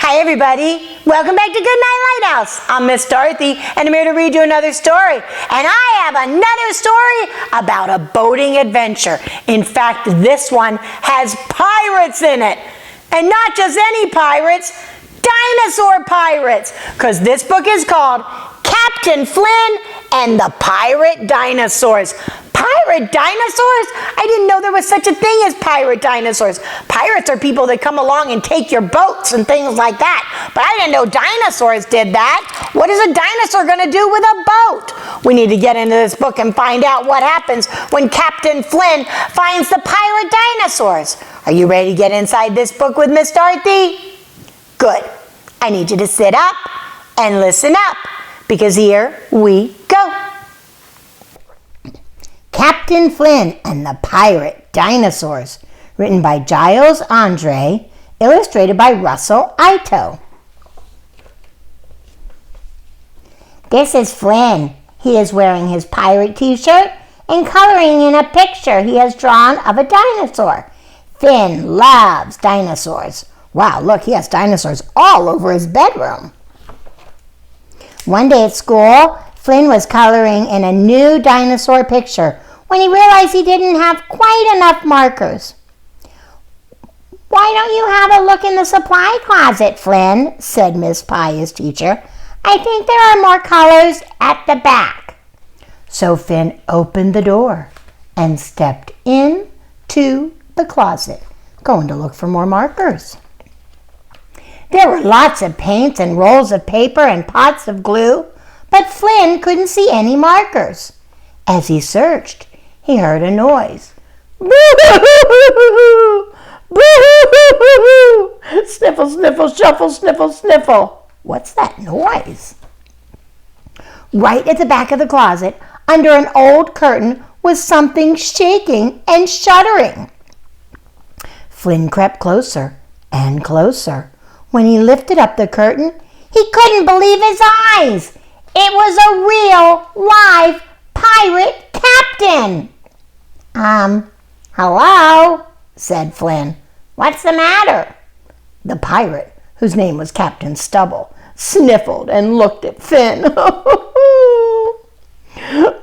Hi everybody, welcome back to Goodnight Lighthouse. I'm Miss Dorothy and I'm here to read you another story. And I have another story about a boating adventure. In fact, this one has pirates in it. And not just any pirates, dinosaur pirates. Because this book is called Captain Flynn and the Pirate Dinosaurs. Pirate dinosaurs? I didn't know there was such a thing as pirate dinosaurs. Pirates are people that come along and take your boats and things like that. But I didn't know dinosaurs did that. What is a dinosaur going to do with a boat? We need to get into this book and find out what happens when Captain Flynn finds the pirate dinosaurs. Are you ready to get inside this book with Miss Dorothy? Good. I need you to sit up and listen up, because here we go. Captain Flynn and the Pirate Dinosaurs, written by Giles Andreae, illustrated by Russell Ayto. This is Flynn. He is wearing his pirate t-shirt and coloring in a picture he has drawn of a dinosaur. Flynn loves dinosaurs. Wow, look, he has dinosaurs all over his bedroom. One day at school, Flynn was coloring in a new dinosaur picture when he realized he didn't have quite enough markers. "Why don't you have a look in the supply closet, Flynn?" said Miss Pye, his teacher. "I think there are more colors at the back." So Flynn opened the door and stepped into the closet, going to look for more markers. There were lots of paints and rolls of paper and pots of glue, but Flynn couldn't see any markers. As he searched, he heard a noise. Boo-hoo-hoo-hoo-hoo! Boo-hoo-hoo-hoo-hoo! Sniffle, sniffle, shuffle, sniffle, sniffle. What's that noise? Right at the back of the closet, under an old curtain, was something shaking and shuddering. Flynn crept closer and closer. When he lifted up the curtain, he couldn't believe his eyes. It was a real, live pirate captain. Hello, said Flynn. What's the matter? The pirate, whose name was Captain Stubble, sniffled and looked at Flynn.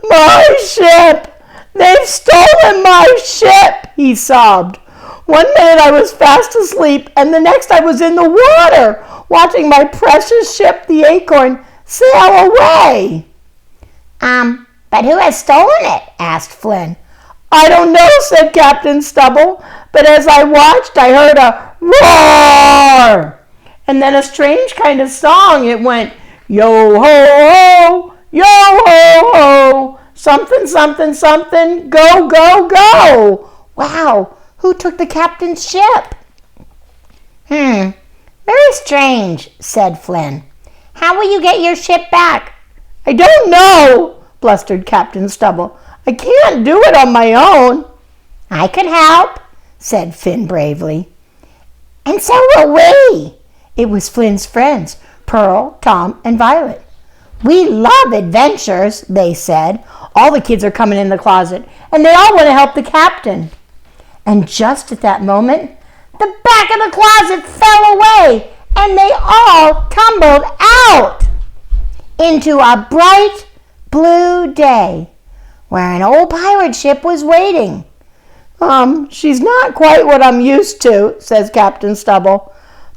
My ship! They've stolen my ship, he sobbed. One minute I was fast asleep, and the next I was in the water, watching my precious ship, the Acorn, sail away. But who has stolen it? Asked Flynn. I don't know, said Captain Stubble, but as I watched, I heard a roar, and then a strange kind of song. It went, yo-ho-ho, yo-ho-ho, something, something, something, go, go, go. Wow, who took the captain's ship? Very strange, said Flynn. How will you get your ship back? I don't know, blustered Captain Stubble. I can't do it on my own. I can help, said Flynn bravely. And so will we. It was Flynn's friends, Pearl, Tom, and Violet. We love adventures, they said. All the kids are coming in the closet, and they all want to help the captain. And just at that moment, the back of the closet fell away, and they all tumbled out into a bright blue day, where an old pirate ship was waiting. She's not quite what I'm used to, says Captain Stubble.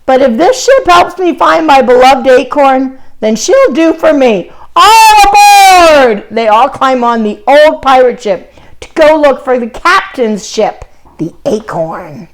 But if this ship helps me find my beloved Acorn, then she'll do for me. All aboard! They all climb on the old pirate ship to go look for the captain's ship, the Acorn.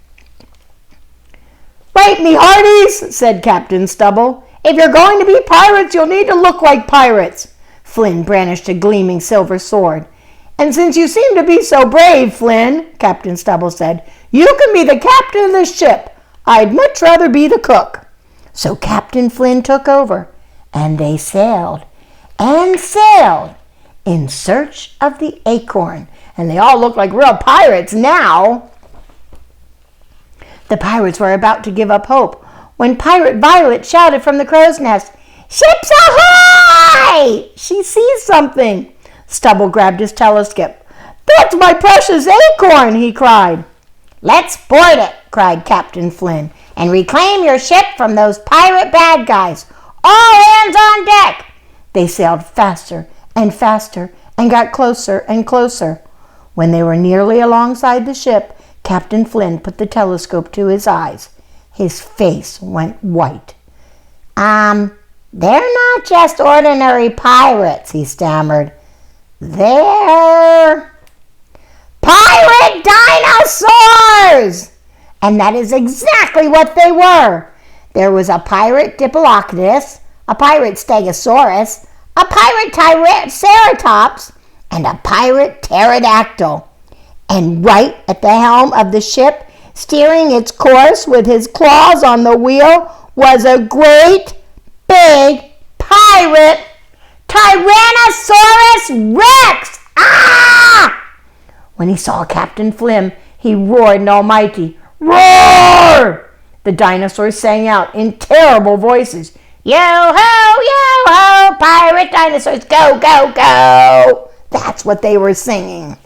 Right, me hearties, said Captain Stubble. If you're going to be pirates, you'll need to look like pirates. Flynn brandished a gleaming silver sword. And since you seem to be so brave, Flynn, Captain Stubble said, you can be the captain of this ship. I'd much rather be the cook. So Captain Flynn took over, and they sailed and sailed in search of the Acorn. And they all look like real pirates now. The pirates were about to give up hope when Pirate Violet shouted from the crow's nest, Ships ahoy! She sees something. Stubble grabbed his telescope. That's my precious Acorn, he cried. Let's board it, cried Captain Flynn, and reclaim your ship from those pirate bad guys. All hands on deck!" They sailed faster and faster and got closer and closer. When they were nearly alongside the ship, Captain Flynn put the telescope to his eyes. His face went white. They're not just ordinary pirates," he stammered. "They're pirate dinosaurs!" And that is exactly what they were. There was a pirate diplodocus, a pirate stegosaurus, a pirate triceratops, and a pirate pterodactyl. And right at the helm of the ship, steering its course with his claws on the wheel, was a great big pirate Tyrannosaurus Rex! Ah! When he saw Captain Flynn, he roared an almighty roar. The dinosaurs sang out in terrible voices, Yo-ho, pirate dinosaurs, go, go, go! That's what they were singing.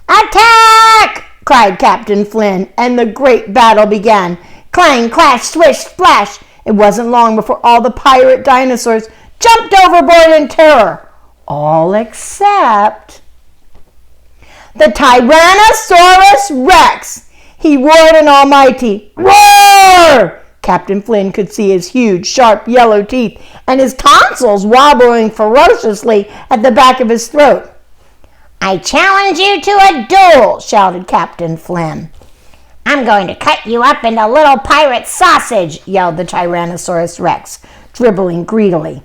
"Attack!" cried Captain Flynn, and the great battle began. Clang, clash, swish, splash. It wasn't long before all the pirate dinosaurs jumped overboard in terror, all except the Tyrannosaurus Rex. He roared an almighty roar. Captain Flynn could see his huge, sharp yellow teeth and his tonsils wobbling ferociously at the back of his throat. "I challenge you to a duel," shouted Captain Flynn. "I'm going to cut you up into little pirate sausage," yelled the Tyrannosaurus Rex, dribbling greedily.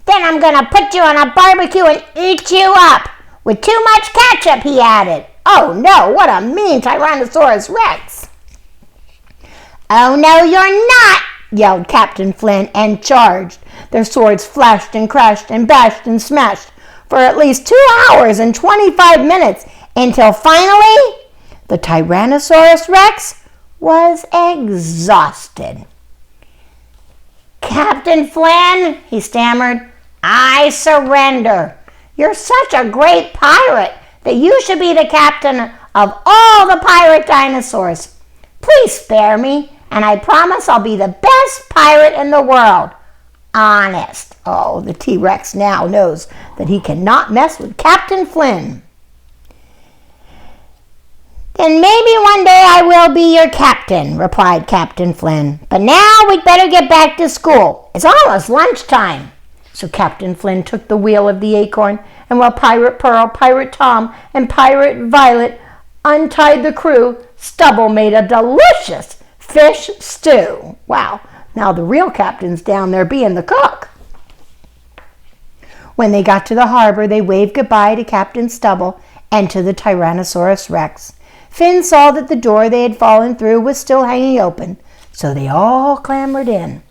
"Then I'm going to put you on a barbecue and eat you up. With too much ketchup," he added. Oh no, what a mean Tyrannosaurus Rex. "Oh no, you're not," yelled Captain Flynn and charged. Their swords flashed and crashed and bashed and smashed for at least 2 hours and 25 minutes until finally the Tyrannosaurus Rex was exhausted. "Captain Flynn," he stammered, "I surrender. You're such a great pirate that you should be the captain of all the pirate dinosaurs. Please spare me, and I promise I'll be the best pirate in the world. Honest." Oh, the T-Rex now knows that he cannot mess with Captain Flynn. "Then maybe one day I will be your captain," replied Captain Flynn. "But now we'd better get back to school. It's almost lunchtime." So Captain Flynn took the wheel of the Acorn, and while Pirate Pearl, Pirate Tom, and Pirate Violet untied the crew, Stubble made a delicious fish stew. Wow, now the real captain's down there being the cook. When they got to the harbor, they waved goodbye to Captain Stubble and to the Tyrannosaurus Rex. Finn saw that the door they had fallen through was still hanging open, so they all clambered in.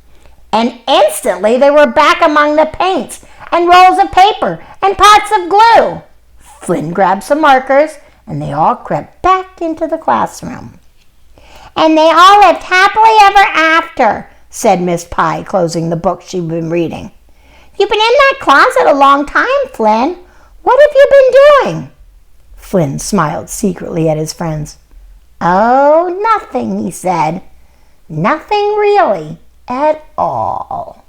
And instantly they were back among the paints and rolls of paper and pots of glue. Flynn grabbed some markers, and they all crept back into the classroom. "And they all lived happily ever after," said Miss Pie, closing the book she'd been reading. "You've been in that closet a long time, Flynn. What have you been doing?" Flynn smiled secretly at his friends. "Oh, nothing," he said. "Nothing really at all."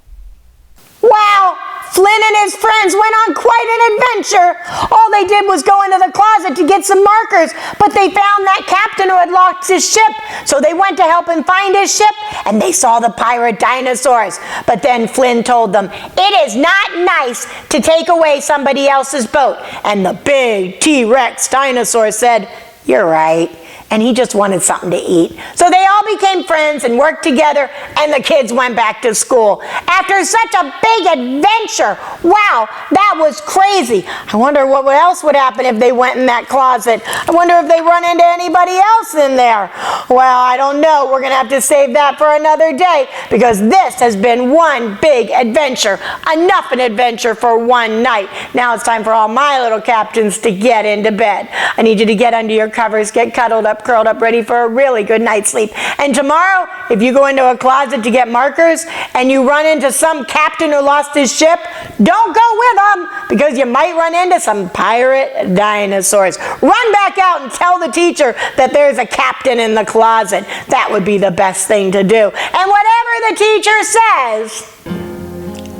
Wow! Flynn and his friends went on quite an adventure. All they did was go into the closet to get some markers, but they found that captain who had lost his ship. So they went to help him find his ship, and they saw the pirate dinosaurs. But then Flynn told them, "It is not nice to take away somebody else's boat." And the big T-Rex dinosaur said, "You're right." And he just wanted something to eat. So they all became friends and worked together, and the kids went back to school. After such a big adventure, wow, that was crazy. I wonder what else would happen if they went in that closet. I wonder if they run into anybody else in there. Well, I don't know. We're going to have to save that for another day, because this has been one big adventure. Enough an adventure for one night. Now it's time for all my little captains to get into bed. I need you to get under your covers, get cuddled up, curled up, ready for a really good night's sleep. And tomorrow, if you go into a closet to get markers and you run into some captain who lost his ship, don't go with them because you might run into some pirate dinosaurs. Run back out and tell the teacher that there's a captain in the closet. That would be the best thing to do. And whatever the teacher says,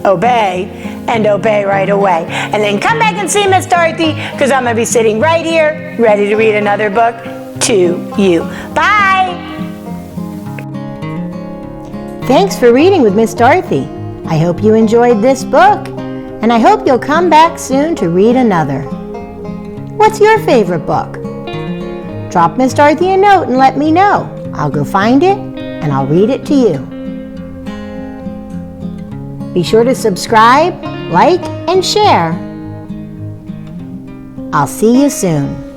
obey, and obey right away. And then come back and see Miss Dorothy, because I'm going to be sitting right here, ready to read another book to you. Bye! Thanks for reading with Miss Dorothy. I hope you enjoyed this book, and I hope you'll come back soon to read another. What's your favorite book? Drop Miss Dorothy a note and let me know. I'll go find it, and I'll read it to you. Be sure to subscribe, like, and share. I'll see you soon.